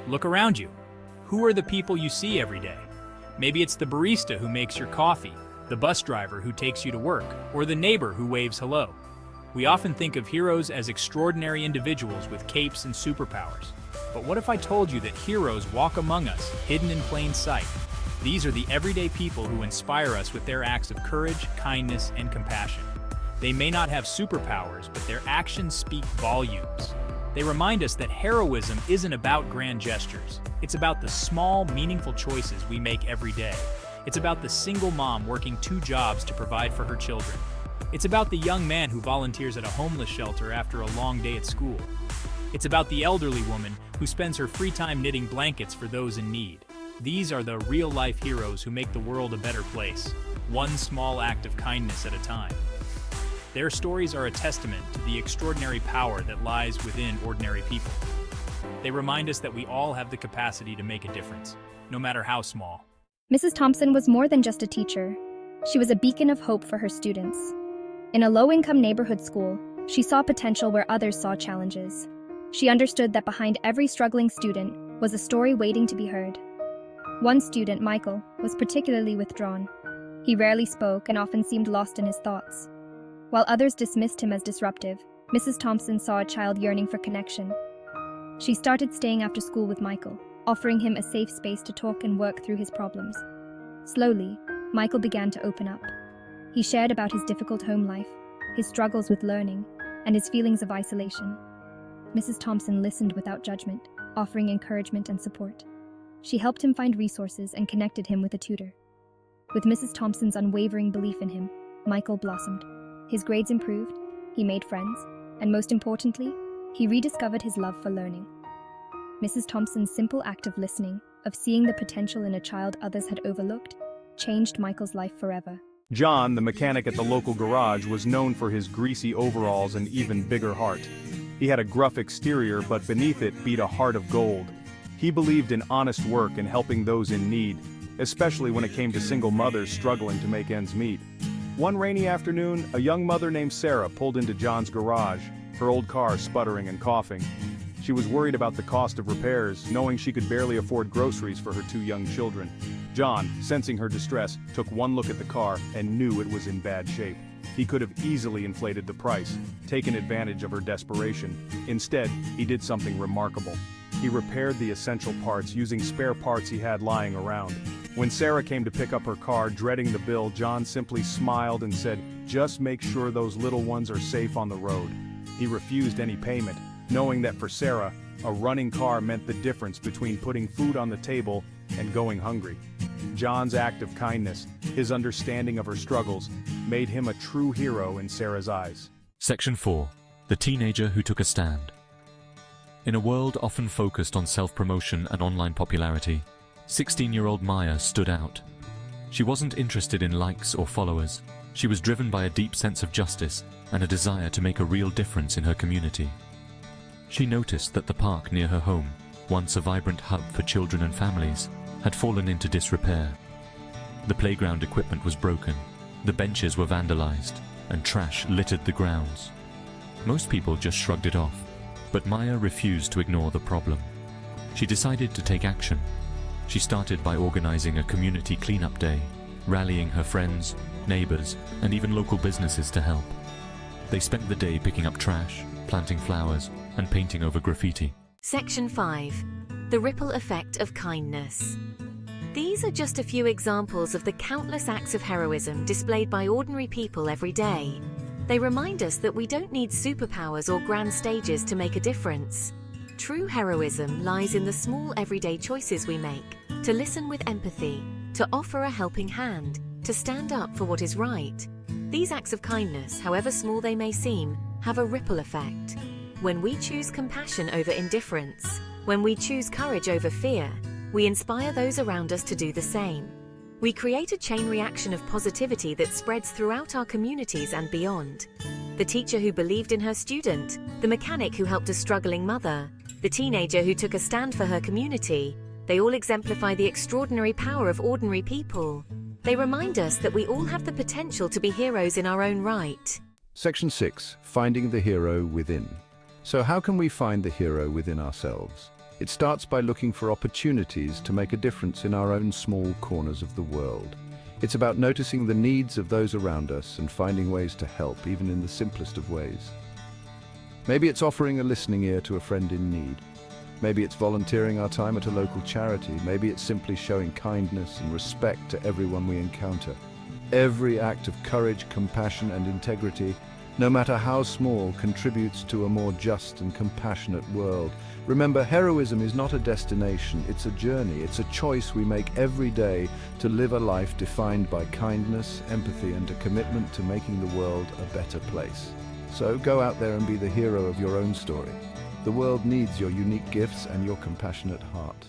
Look around you. Who are the people you see every day? Maybe it's the barista who makes your coffee, the bus driver who takes you to work, or the neighbor who waves hello. We often think of heroes as extraordinary individuals with capes and superpowers. But what if I told you that heroes walk among us, hidden in plain sight? These are the everyday people who inspire us with their acts of courage, kindness, and compassion. They may not have superpowers, but their actions speak volumes. They remind us that heroism isn't about grand gestures. It's about the small, meaningful choices we make every day. It's about the single mom working 2 jobs to provide for her children. It's about the young man who volunteers at a homeless shelter after a long day at school. It's about the elderly woman who spends her free time knitting blankets for those in need. These are the real-life heroes who make the world a better place, one small act of kindness at a time. Their stories are a testament to the extraordinary power that lies within ordinary people. They remind us that we all have the capacity to make a difference, no matter how small. Mrs. Thompson was more than just a teacher. She was a beacon of hope for her students. In a low-income neighborhood school, she saw potential where others saw challenges. She understood that behind every struggling student was a story waiting to be heard. One student, Michael, was particularly withdrawn. He rarely spoke and often seemed lost in his thoughts. While others dismissed him as disruptive, Mrs. Thompson saw a child yearning for connection. She started staying after school with Michael, offering him a safe space to talk and work through his problems. Slowly, Michael began to open up. He shared about his difficult home life, his struggles with learning, and his feelings of isolation. Mrs. Thompson listened without judgment, offering encouragement and support. She helped him find resources and connected him with a tutor. With Mrs. Thompson's unwavering belief in him, Michael blossomed. His grades improved, he made friends, and most importantly, he rediscovered his love for learning. Mrs. Thompson's simple act of listening, of seeing the potential in a child others had overlooked, changed Michael's life forever. John, the mechanic at the local garage, was known for his greasy overalls and even bigger heart. He had a gruff exterior, but beneath it beat a heart of gold. He believed in honest work and helping those in need, especially when it came to single mothers struggling to make ends meet. One rainy afternoon, a young mother named Sarah pulled into John's garage, her old car sputtering and coughing. She was worried about the cost of repairs, knowing she could barely afford groceries for her 2 young children. John, sensing her distress, took one look at the car and knew it was in bad shape. He could have easily inflated the price, taken advantage of her desperation. Instead, he did something remarkable. He repaired the essential parts using spare parts he had lying around. When Sarah came to pick up her car, dreading the bill, John simply smiled and said, "Just make sure those little ones are safe on the road." He refused any payment, knowing that for Sarah, a running car meant the difference between putting food on the table and going hungry. John's act of kindness, his understanding of her struggles, made him a true hero in Sarah's eyes. Section 4. The teenager who took a stand. In a world often focused on self-promotion and online popularity, 16-year-old Maya stood out. She wasn't interested in likes or followers. She was driven by a deep sense of justice and a desire to make a real difference in her community. She noticed that the park near her home, once a vibrant hub for children and families, had fallen into disrepair. The playground equipment was broken, the benches were vandalized, and trash littered the grounds. Most people just shrugged it off, but Maya refused to ignore the problem. She decided to take action. She started by organizing a community cleanup day, rallying her friends, neighbors, and even local businesses to help. They spent the day picking up trash, planting flowers, and painting over graffiti. Section 5. The ripple effect of kindness. These are just a few examples of the countless acts of heroism displayed by ordinary people every day. They remind us that we don't need superpowers or grand stages to make a difference. True heroism lies in the small everyday choices we make, to listen with empathy, to offer a helping hand, to stand up for what is right. These acts of kindness, however small they may seem, have a ripple effect. When we choose compassion over indifference, when we choose courage over fear, we inspire those around us to do the same. We create a chain reaction of positivity that spreads throughout our communities and beyond. The teacher who believed in her student, the mechanic who helped a struggling mother, the teenager who took a stand for her community, they all exemplify the extraordinary power of ordinary people. They remind us that we all have the potential to be heroes in our own right. Section 6. Finding the hero within. So how can we find the hero within ourselves? It starts by looking for opportunities to make a difference in our own small corners of the world. It's about noticing the needs of those around us and finding ways to help, even in the simplest of ways. Maybe it's offering a listening ear to a friend in need. Maybe it's volunteering our time at a local charity. Maybe it's simply showing kindness and respect to everyone we encounter. Every act of courage, compassion, and integrity, no matter how small, contributes to a more just and compassionate world. Remember, heroism is not a destination, it's a journey. It's a choice we make every day to live a life defined by kindness, empathy, and a commitment to making the world a better place. So go out there and be the hero of your own story. The world needs your unique gifts and your compassionate heart.